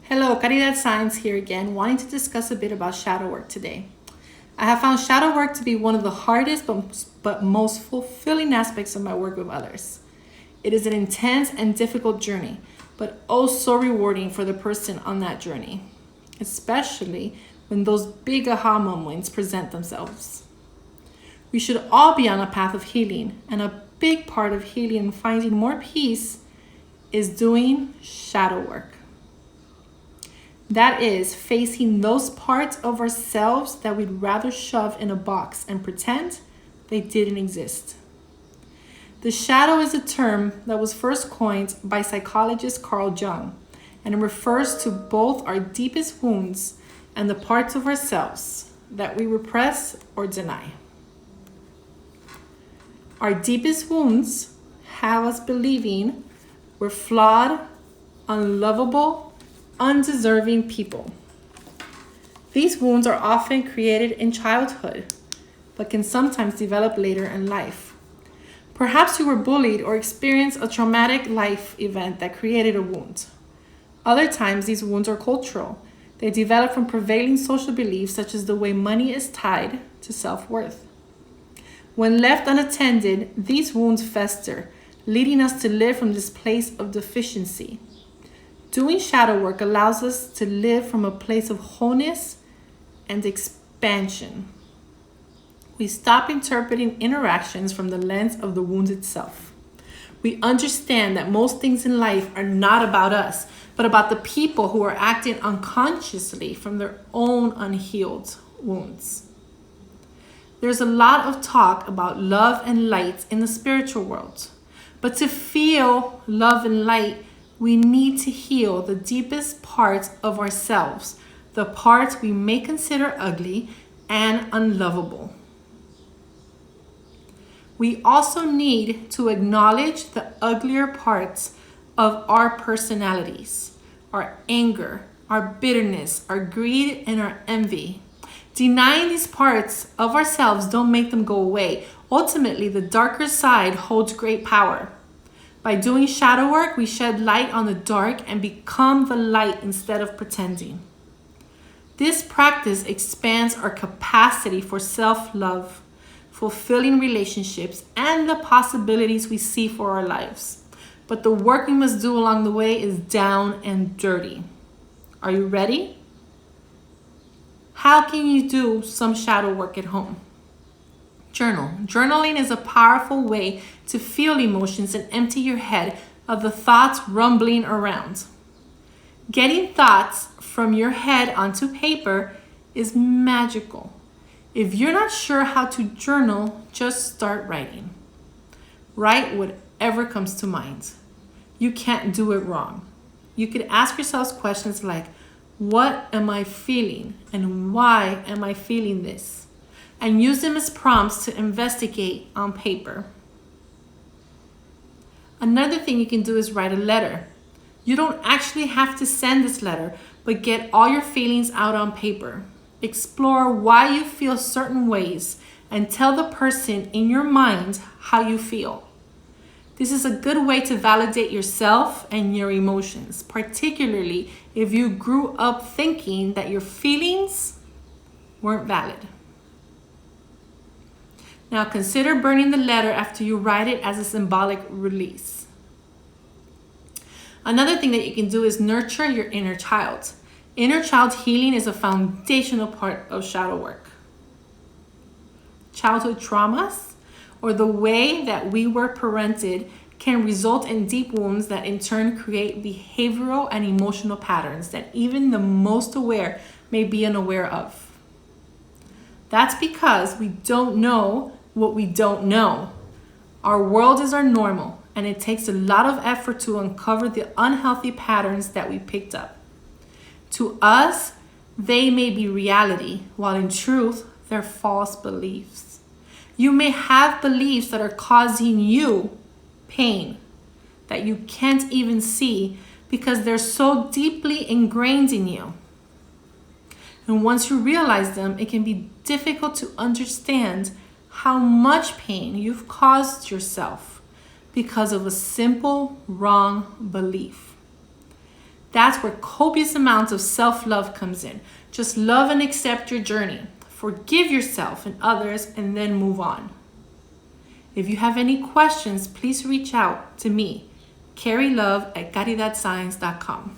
Hello, Caridad Science here again, wanting to discuss a bit about shadow work today. I have found shadow work to be one of the hardest but most fulfilling aspects of my work with others. It is an intense and difficult journey, but also rewarding for the person on that journey, especially when those big aha moments present themselves. We should all be on a path of healing, and a big part of healing and finding more peace is doing shadow work. That is, facing those parts of ourselves that we'd rather shove in a box and pretend they didn't exist. The shadow is a term that was first coined by psychologist Carl Jung, and it refers to both our deepest wounds and the parts of ourselves that we repress or deny. Our deepest wounds have us believing we're flawed, unlovable, undeserving people. These wounds are often created in childhood, but can sometimes develop later in life. Perhaps you were bullied or experienced a traumatic life event that created a wound. Other times, these wounds are cultural. They develop from prevailing social beliefs, such as the way money is tied to self-worth. When left unattended, these wounds fester, leading us to live from this place of deficiency. Doing shadow work allows us to live from a place of wholeness and expansion. We stop interpreting interactions from the lens of the wound itself. We understand that most things in life are not about us, but about the people who are acting unconsciously from their own unhealed wounds. There's a lot of talk about love and light in the spiritual world, but to feel love and light, we need to heal the deepest parts of ourselves, the parts we may consider ugly and unlovable. We also need to acknowledge the uglier parts of our personalities, our anger, our bitterness, our greed, and our envy. Denying these parts of ourselves don't make them go away. Ultimately, the darker side holds great power. By doing shadow work, we shed light on the dark and become the light instead of pretending. This practice expands our capacity for self-love, fulfilling relationships, and the possibilities we see for our lives. But the work we must do along the way is down and dirty. Are you ready? How can you do some shadow work at home? Journal. Journaling is a powerful way to feel emotions and empty your head of the thoughts rumbling around. Getting thoughts from your head onto paper is magical. If you're not sure how to journal, just start writing. Write whatever comes to mind. You can't do it wrong. You could ask yourselves questions like, what am I feeling and why am I feeling this? And use them as prompts to investigate on paper. Another thing you can do is write a letter. You don't actually have to send this letter, but get all your feelings out on paper. Explore why you feel certain ways and tell the person in your mind how you feel. This is a good way to validate yourself and your emotions, particularly if you grew up thinking that your feelings weren't valid. Now consider burning the letter after you write it as a symbolic release. Another thing that you can do is nurture your inner child. Inner child healing is a foundational part of shadow work. Childhood traumas, or the way that we were parented, can result in deep wounds that in turn create behavioral and emotional patterns that even the most aware may be unaware of. That's because we don't know what we don't know. Our world is our normal, and it takes a lot of effort to uncover the unhealthy patterns that we picked up. To us, they may be reality, while in truth, they're false beliefs. You may have beliefs that are causing you pain that you can't even see because they're so deeply ingrained in you. And once you realize them, it can be difficult to understand how much pain you've caused yourself because of a simple wrong belief. That's where copious amounts of self-love comes in. Just love and accept your journey. Forgive yourself and others, and then move on. If you have any questions, please reach out to me, CarrieLove@CaridadScience.com.